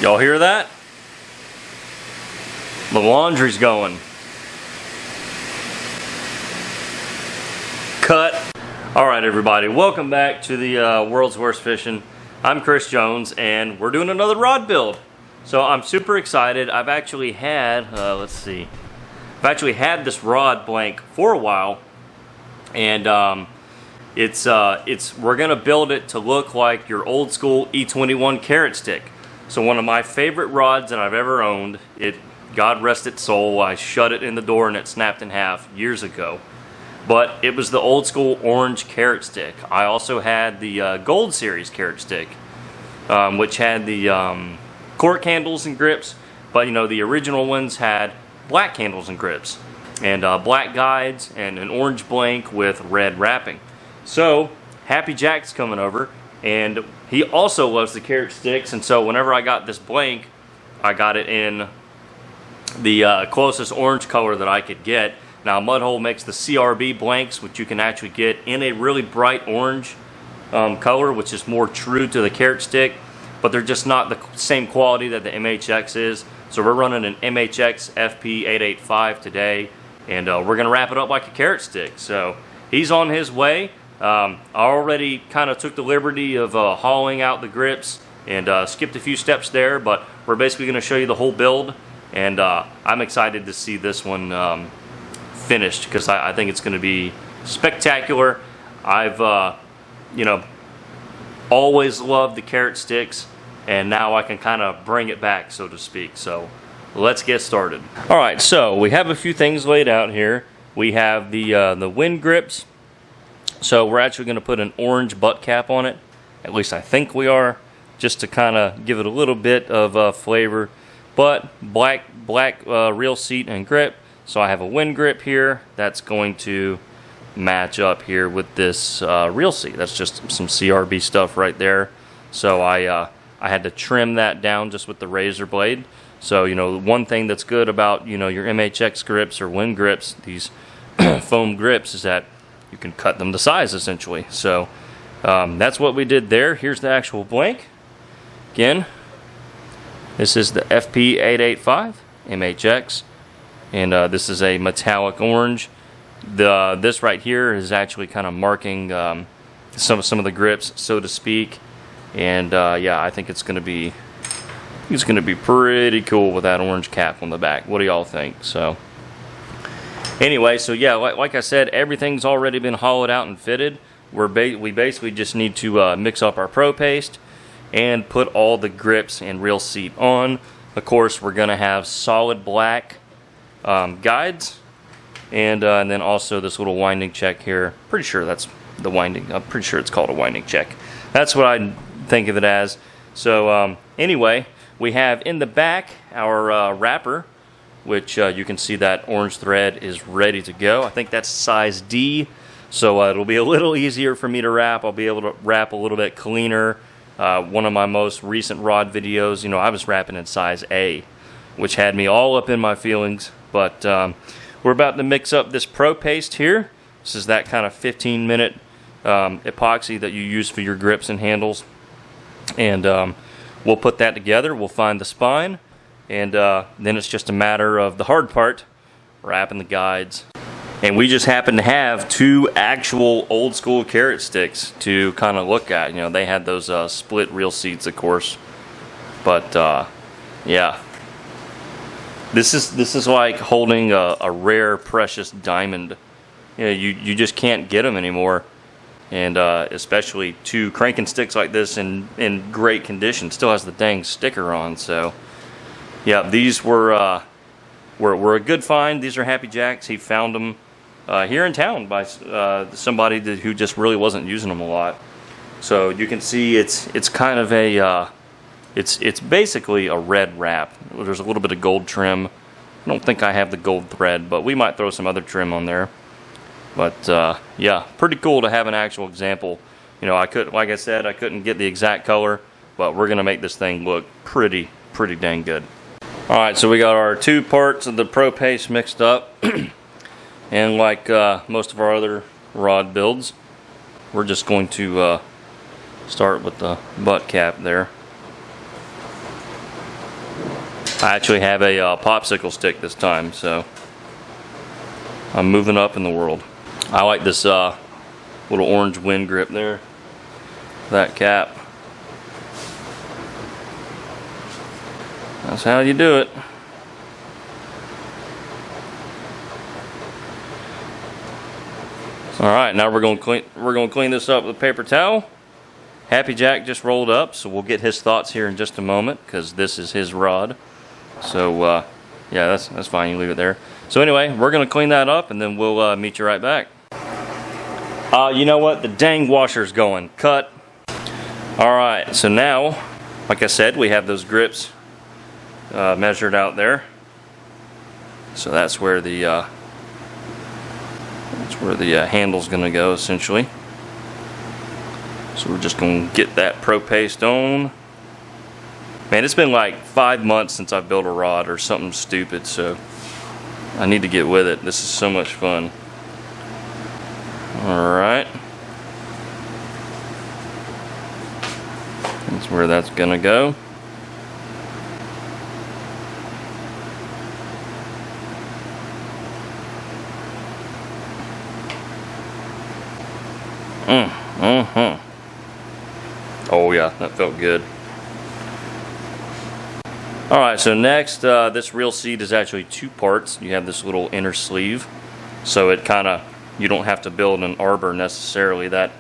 Y'all hear that? The laundry's going. Cut. Alright everybody, welcome back to the World's Worst Fishing. I'm Chris Jones and we're doing another rod build. So I'm super excited. I've actually had, I've actually had this rod blank for a while, and we're gonna build it to look like your old school E21 carrot stick. So one of my favorite rods that I've ever owned, God rest its soul, I shut it in the door and it snapped in half years ago. But it was the old school orange carrot stick. I also had the Gold Series carrot stick, which had the cork handles and grips, but you know, the original ones had black handles and grips, and black guides, and an orange blank with red wrapping. So, Happy Jack's coming over, and he also loves the carrot sticks, and so whenever I got this blank, I got it in the closest orange color that I could get. Now, Mudhole makes the CRB blanks, which you can actually get in a really bright orange color, which is more true to the carrot stick, but they're just not the same quality that the MHX is. So we're running an MHX FP885 today, and we're gonna wrap it up like a carrot stick. So he's on his way. I already kind of took the liberty of hauling out the grips and skipped a few steps there, but we're basically gonna show you the whole build, and I'm excited to see this one finished because I think it's gonna be spectacular. I've you know, always loved the carrot sticks, and now I can kind of bring it back, so to speak. So let's get started. All right, so we have a few things laid out here. We have the wind grips. So we're actually going to put an orange butt cap on it. At least I think we are, just to kind of give it a little bit of flavor. But black reel seat and grip. So I have a wind grip here that's going to match up here with this reel seat. That's just some CRB stuff right there. So I had to trim that down just with the razor blade. So, you know, one thing that's good about, you know, your MHX grips or wind grips, these foam grips, is that you can cut them to size essentially. So that's what we did there. Here's the actual blank. Again, this is the FP885 MHX, and this is a metallic orange. This right here is actually kind of marking some of the grips, so to speak. And yeah, I think it's gonna be pretty cool with that orange cap on the back. What do y'all think? So anyway, so yeah, like I said, everything's already been hollowed out and fitted. We basically just need to mix up our pro paste and put all the grips and reel seat on. Of course, we're gonna have solid black guides, and then also this little winding check here. Pretty sure that's the winding. I'm pretty sure it's called a winding check. That's what I think of it as. So anyway, we have in the back our wrapper, which you can see that orange thread is ready to go. I think that's size D, so it'll be a little easier for me to wrap. I'll be able to wrap a little bit cleaner. One of my most recent rod videos, you know, I was wrapping in size A, which had me all up in my feelings. But we're about to mix up this pro paste here. This is that kind of 15-minute epoxy that you use for your grips and handles. And we'll put that together. We'll find the spine, and then it's just a matter of the hard part, wrapping the guides. And we just happen to have two actual old school carrot sticks to kind of look at. You know, they had those split reel seats, of course. But yeah, this is like holding a rare, precious diamond. You know, you just can't get them anymore. And especially two cranking sticks like this in great condition. Still has the dang sticker on. So yeah, these were a good find. These are Happy Jack's. He found them here in town by somebody who just really wasn't using them a lot. So you can see it's kind of a it's basically a red wrap. There's a little bit of gold trim. I don't think I have the gold thread, but we might throw some other trim on there. But yeah, pretty cool to have an actual example. You know, like I said, I couldn't get the exact color, but we're gonna make this thing look pretty dang good. All right, so we got our two parts of the pro paste mixed up, and like most of our other rod builds, we're just going to start with the butt cap there. I actually have a popsicle stick this time, so I'm moving up in the world. I like this little orange wind grip there, that cap. That's how you do it. All right, now we're going to clean this up with a paper towel. Happy Jack just rolled up, so we'll get his thoughts here in just a moment because this is his rod. So yeah, that's fine. You leave it there. So anyway, we're going to clean that up and then we'll meet you right back. You know what? The dang washer's going. Cut. All right, so now, like I said, we have those grips measured out there. So that's where the handle's going to go, essentially. So we're just going to get that pro paste on. Man, it's been like 5 months since I've built a rod or something stupid, so I need to get with it. This is so much fun. Alright. That's where that's going to go. Oh yeah, that felt good. Alright, so next, this reel seat is actually 2 parts. You have this little inner sleeve, so it kind of, you don't have to build an arbor necessarily. That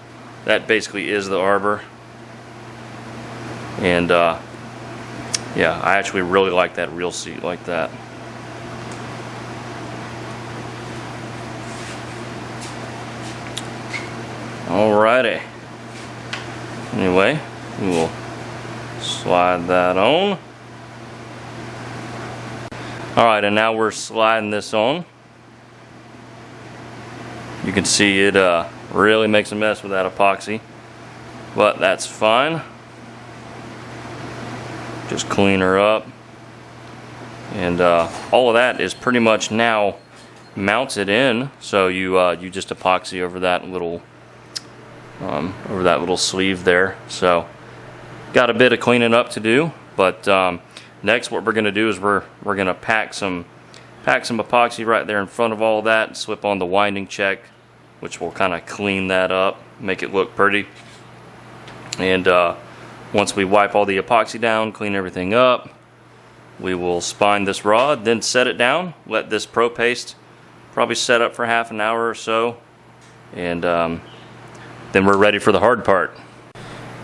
basically is the arbor. And yeah, I actually really like that reel seat like that. Alrighty. Anyway, we will slide that on. Alright, and now we're sliding this on. You can see it really makes a mess with that epoxy, but that's fine. Just clean her up. And all of that is pretty much now mounted in, so you just epoxy over that little sleeve there. So got a bit of cleaning up to do, but next what we're going to do is we're going to pack some epoxy right there in front of all that and slip on the winding check, which will kind of clean that up, make it look pretty. And once we wipe all the epoxy down, clean everything up, we will spine this rod, then set it down, let this pro paste probably set up for half an hour or so, and then we're ready for the hard part.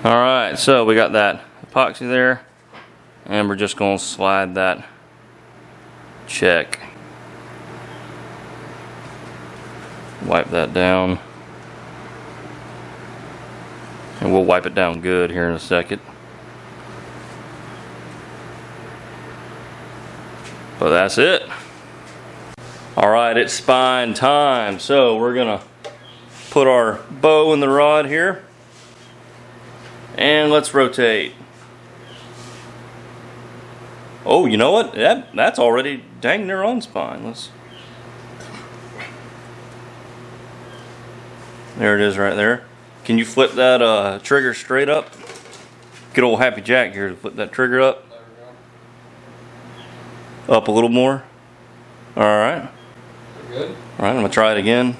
Alright, so we got that epoxy there, and we're just going to slide that check. Wipe that down. And we'll wipe it down good here in a second. But that's it. Alright, it's spine time. So we're going to put our bow in the rod here. And let's rotate. Oh, you know what? That's already dang near on spine. There it is right there. Can you flip that trigger straight up? Good old Happy Jack here to flip that trigger up. There we go. Up a little more. Alright. Good. Alright, I'm going to try it again.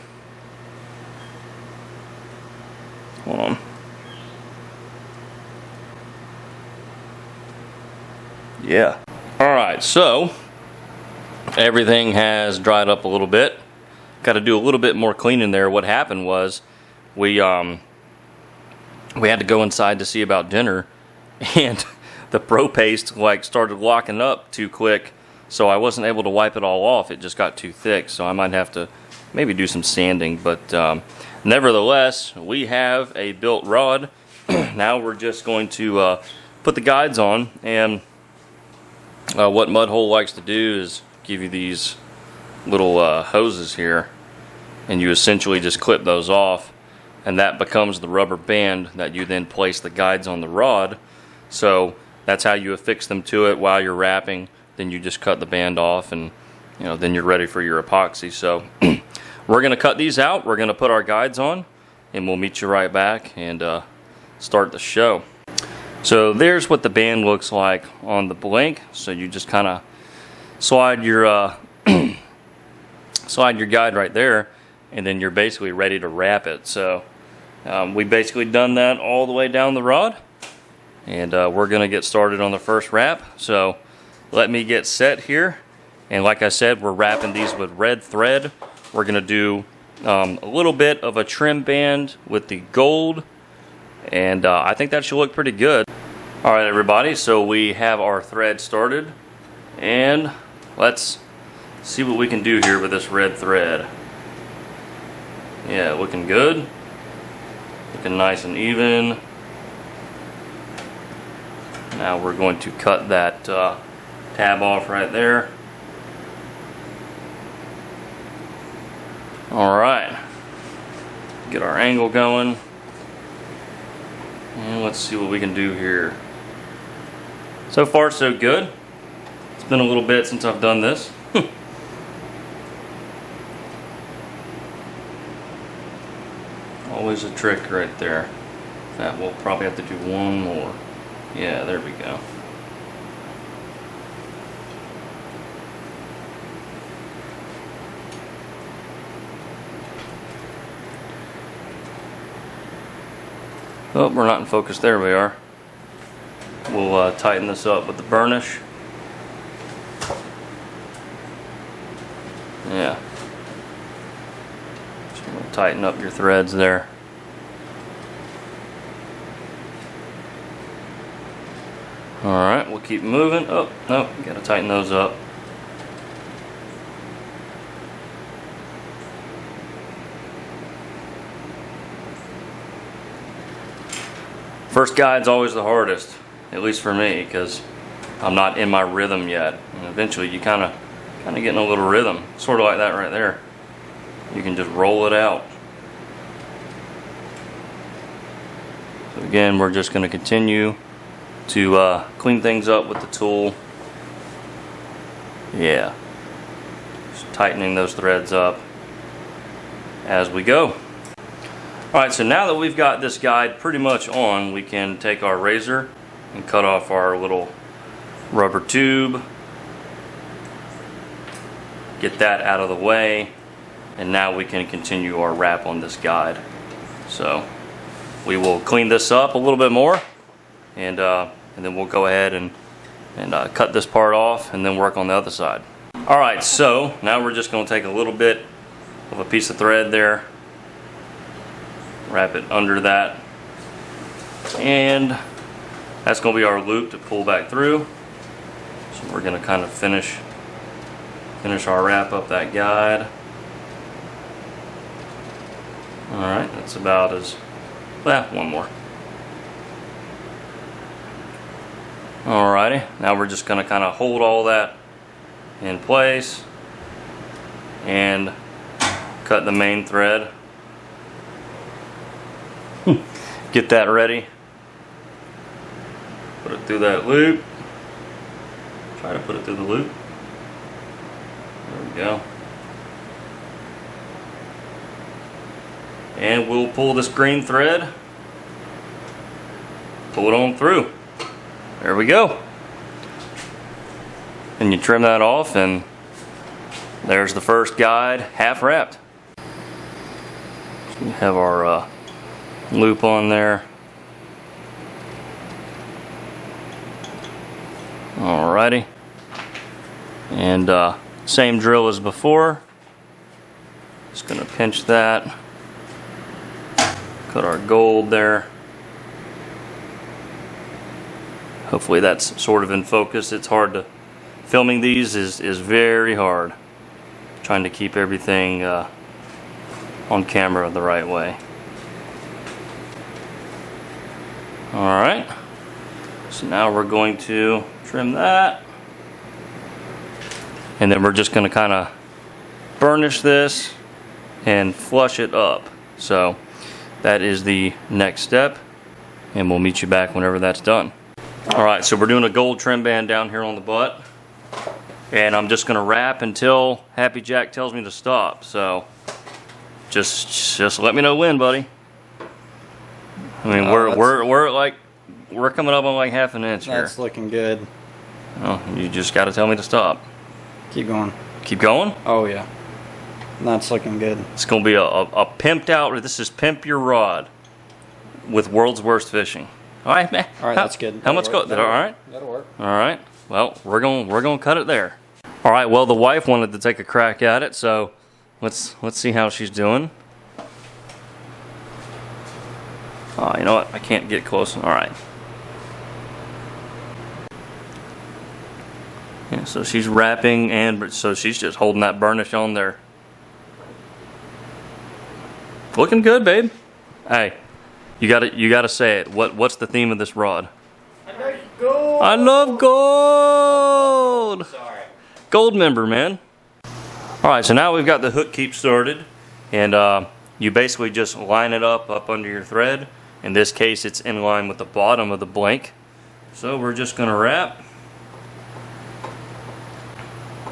Hold on. Yeah. Alright, so everything has dried up a little bit. Got to do a little bit more cleaning there. What happened was we had to go inside to see about dinner, and the pro paste like started locking up too quick, so I wasn't able to wipe it all off. It just got too thick, so I might have to maybe do some sanding, but nevertheless, we have a built rod. Now we're just going to put the guides on, and what Mudhole likes to do is give you these little hoses here, and you essentially just clip those off, and that becomes the rubber band that you then place the guides on the rod. So that's how you affix them to it while you're wrapping. Then you just cut the band off, and then you're ready for your epoxy. So we're gonna cut these out, we're gonna put our guides on, and we'll meet you right back and start the show. So there's what the band looks like on the blank. So you just kind of slide your slide your guide right there, and then you're basically ready to wrap it. So we basically done that all the way down the rod, and we're gonna get started on the first wrap. So let me get set here, and like I said, we're wrapping these with red thread. We're gonna do a little bit of a trim band with the gold, and I think that should look pretty good. All right, everybody, so we have our thread started, and let's see what we can do here with this red thread. Yeah, looking good, looking nice and even. Now we're going to cut that tab off right there. All right, get our angle going, and let's see what we can do here. So far so good. It's been a little bit since I've done this. Always a trick right there. That we'll probably have to do one more. Yeah, there we go. Oh, we're not in focus. There we are. We'll tighten this up with the burnish. Yeah. Just gonna tighten up your threads there. Alright, we'll keep moving. Oh, no, gotta tighten those up. First guide's always the hardest, at least for me, because I'm not in my rhythm yet. And eventually you kind of get in a little rhythm, sort of like that right there. You can just roll it out. So again, we're just going to continue to clean things up with the tool. Yeah, just tightening those threads up as we go. Alright, so now that we've got this guide pretty much on, we can take our razor and cut off our little rubber tube. Get that out of the way, and now we can continue our wrap on this guide. So we will clean this up a little bit more, and then we'll go ahead and cut this part off and then work on the other side. Alright, so now we're just going to take a little bit of a piece of thread there, wrap it under that, and that's going to be our loop to pull back through. So we're going to kind of finish our wrap up that guide. Alright, that's about as, well, one more. Alrighty, now we're just going to kind of hold all that in place and cut the main thread. Get that ready. Put it through that loop. Try to put it through the loop. There we go. And we'll pull this green thread, pull it on through. There we go. And you trim that off, and there's the first guide half wrapped. So we have our loop on there. Alrighty. And same drill as before. Just gonna pinch that. Cut our gold there. Hopefully that's sort of in focus. It's hard to, filming these is very hard. Trying to keep everything on camera the right way. Alright, so now we're going to trim that, and then we're just going to kind of burnish this and flush it up. So that is the next step, and we'll meet you back whenever that's done. Alright, so we're doing a gold trim band down here on the butt, and I'm just going to wrap until Happy Jack tells me to stop. So just let me know when, buddy. I mean, we're like we're coming up on like half an inch here. That's looking good. Oh, you just got to tell me to stop. Keep going. Keep going? Oh yeah. That's looking good. It's going to be a pimped out, this is Pimp Your Rod with World's Worst Fishing. All right, man. All right, that's good. How much go? All right. That'll work. All right. Well, we're going to cut it there. All right. Well, the wife wanted to take a crack at it, so let's see how she's doing. Oh, you know what? I can't get close. All right. Yeah, so she's wrapping, and so she's just holding that burnish on there. Looking good, babe. Hey, you gotta say it. What's the theme of this rod? I love gold. I love gold. Sorry. Gold member, man. All right, so now we've got the hook keep started, and you basically just line it up under your thread. In this case, it's in line with the bottom of the blank. So we're just gonna wrap.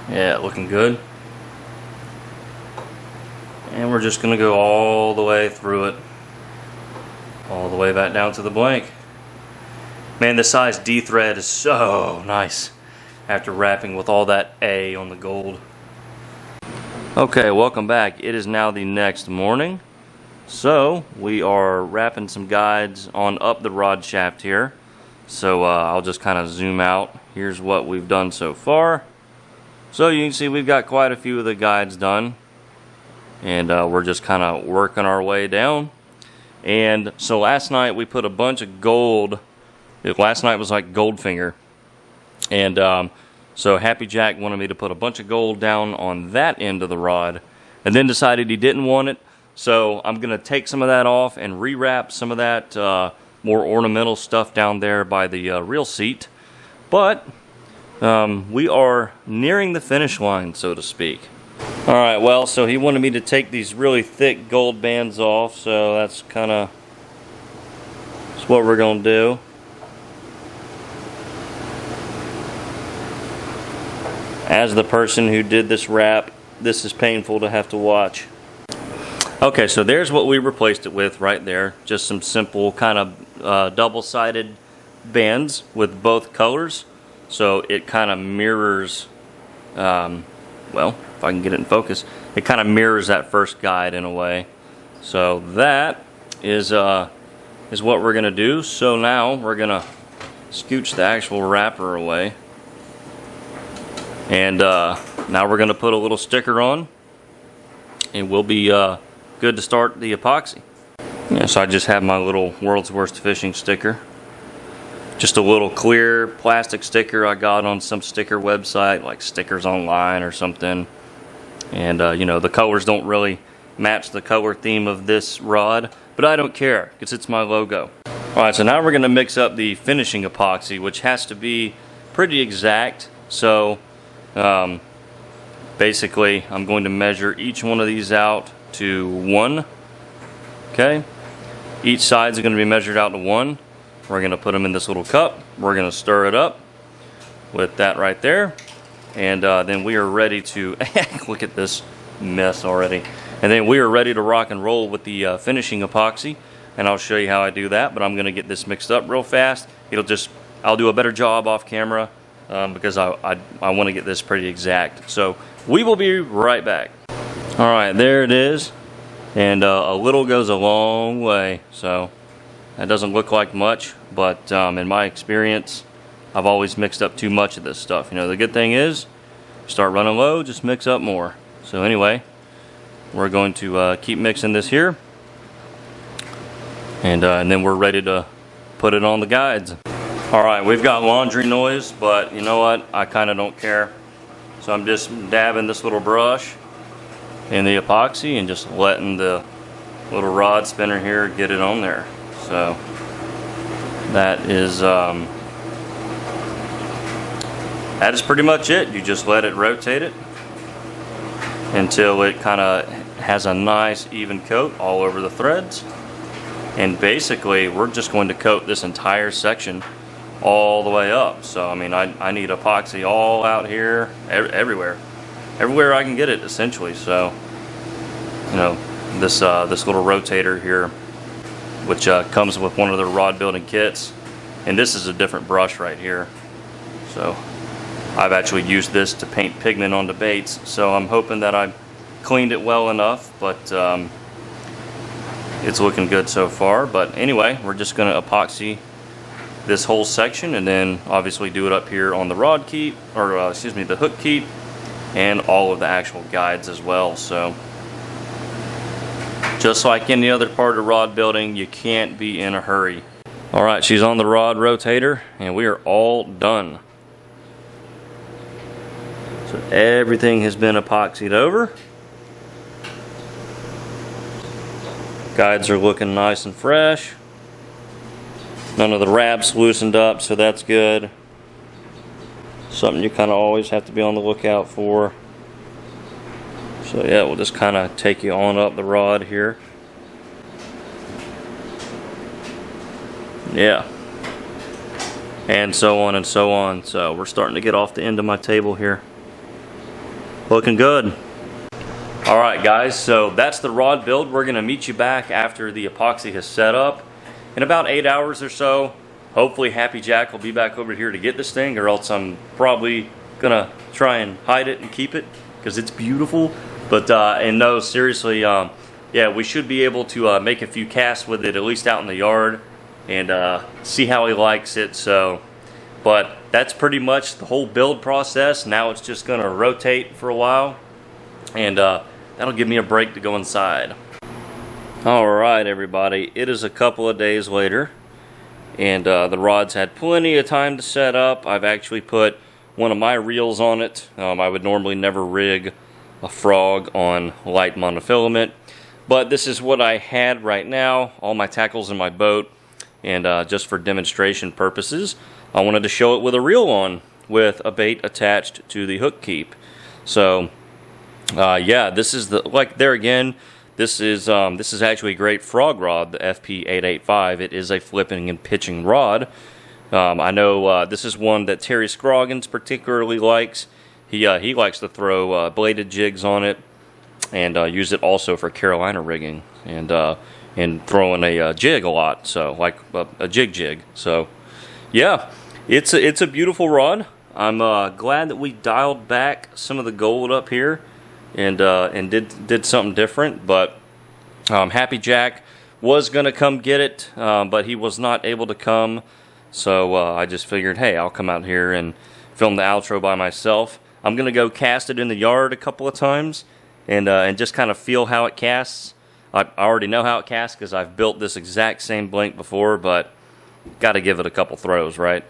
Yeah, looking good. And we're just going to go all the way through it. All the way back down to the blank. Man, the size D thread is so nice after wrapping with all that A on the gold. Okay, welcome back. It is now the next morning. So, we are wrapping some guides on up the rod shaft here. So, I'll just kind of zoom out. Here's what we've done so far. So, you can see we've got quite a few of the guides done. And we're just kind of working our way down. And so last night we put a bunch of gold. Last night was like Goldfinger. And so Happy Jack wanted me to put a bunch of gold down on that end of the rod. And then decided he didn't want it. So I'm going to take some of that off and rewrap some of that more ornamental stuff down there by the reel seat. But we are nearing the finish line, so to speak. Alright, well, so he wanted me to take these really thick gold bands off, so that's what we're going to do. As the person who did this wrap, this is painful to have to watch. Okay, so there's what we replaced it with right there. Just some simple kind of double-sided bands with both colors. So it kind of mirrors, well, if I can get it in focus, it kind of mirrors that first guide in a way. So that is what we're going to do. So now we're going to scooch the actual wrapper away. And now we're going to put a little sticker on. And we'll be good to start the epoxy. Yeah, so I just have my little World's Worst Fishing sticker. Just a little clear plastic sticker I got on some sticker website, like Stickers Online or something. And you know, the colors don't really match the color theme of this rod, but I don't care because it's my logo. Alright, so now we're going to mix up the finishing epoxy, which has to be pretty exact. So basically I'm going to measure each one of these out to 1. Okay, each side's going to be measured out to 1. We're going to put them in this little cup. We're going to stir it up with that right there. And then we are ready to, look at this mess already. And then we are ready to rock and roll with the finishing epoxy. And I'll show you how I do that. But I'm going to get this mixed up real fast. I'll do a better job off camera because I want to get this pretty exact. So we will be right back. All right, there it is. And a little goes a long way. So that doesn't look like much. But in my experience, I've always mixed up too much of this stuff. You know, the good thing is, start running low, just mix up more. So anyway, we're going to keep mixing this here. And then we're ready to put it on the guides. Alright, we've got laundry noise, but you know what? I kind of don't care. So I'm just dabbing this little brush in the epoxy and just letting the little rod spinner here get it on there. So that is pretty much it. You just let it rotate it until it kind of has a nice even coat all over the threads. And basically we're just going to coat this entire section all the way up. So I mean, I need epoxy all out here, everywhere I can get it, essentially. So you know, this little rotator here, which comes with one of the rod building kits, And this is a different brush right here. So I've actually used this to paint pigment onto baits. So I'm hoping that I cleaned it well enough, but it's looking good so far. But anyway, we're just going to epoxy this whole section, and then obviously do it up here on the rod keep, or excuse me, the hook keep, and all of the actual guides as well. So just like any other part of rod building, you can't be in a hurry. Alright, she's on the rod rotator, and we are all done. So everything has been epoxied over. Guides are looking nice and fresh. None of the wraps loosened up, so that's good. Something you kind of always have to be on the lookout for. So yeah, we'll just kind of take you on up the rod here. Yeah. And so on and so on. So we're starting to get off the end of my table here. Looking good. Alright guys, so that's the rod build. We're going to meet you back after the epoxy has set up in about 8 hours or so. Hopefully Happy Jack will be back over here to get this thing, or else I'm probably going to try and hide it and keep it because it's beautiful. But and no, seriously, yeah, we should be able to make a few casts with it, at least out in the yard, and see how he likes it. So, but that's pretty much the whole build process. Now it's just going to rotate for a while, and that'll give me a break to go inside. Alright everybody, it is a couple of days later, and the rod's had plenty of time to set up. I've actually put one of my reels on it. I would normally never rig a frog on light monofilament, but this is what I had right now, all my tackles in my boat, and just for demonstration purposes, I wanted to show it with a reel on, with a bait attached to the hook keep. So yeah, this is the, like there again, this is actually a great frog rod, the FP885. It is a flipping and pitching rod. I know this is one that Terry Scroggins particularly likes. He likes to throw bladed jigs on it, and use it also for Carolina rigging, and throwing a jig a lot. So like a jig. So yeah, it's a beautiful rod. I'm glad that we dialed back some of the gold up here, and did something different. But Happy Jack was gonna come get it, but he was not able to come. So I just figured, hey, I'll come out here and film the outro by myself. I'm gonna go cast it in the yard a couple of times, and just kind of feel how it casts. I already know how it casts because I've built this exact same blank before, but got to give it a couple throws, right?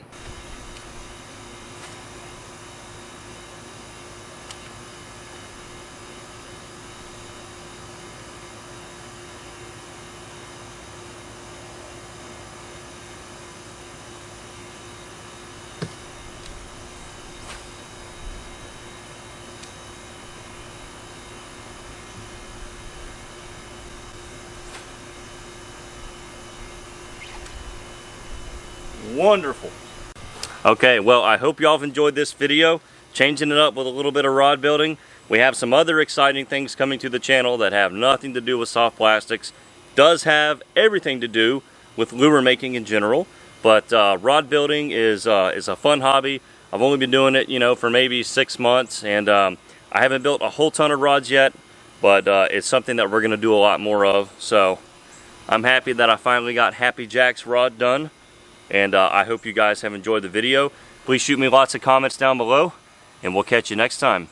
Wonderful. Okay, well, I hope y'all have enjoyed this video, changing it up with a little bit of rod building. We have some other exciting things coming to the channel that have nothing to do with soft plastics. Does have everything to do with lure making in general, but rod building is a fun hobby. I've only been doing it, you know, for maybe 6 months, and I haven't built a whole ton of rods yet, but it's something that we're going to do a lot more of. So I'm happy that I finally got Happy Jack's rod done. And I hope you guys have enjoyed the video. Please shoot me lots of comments down below, and we'll catch you next time.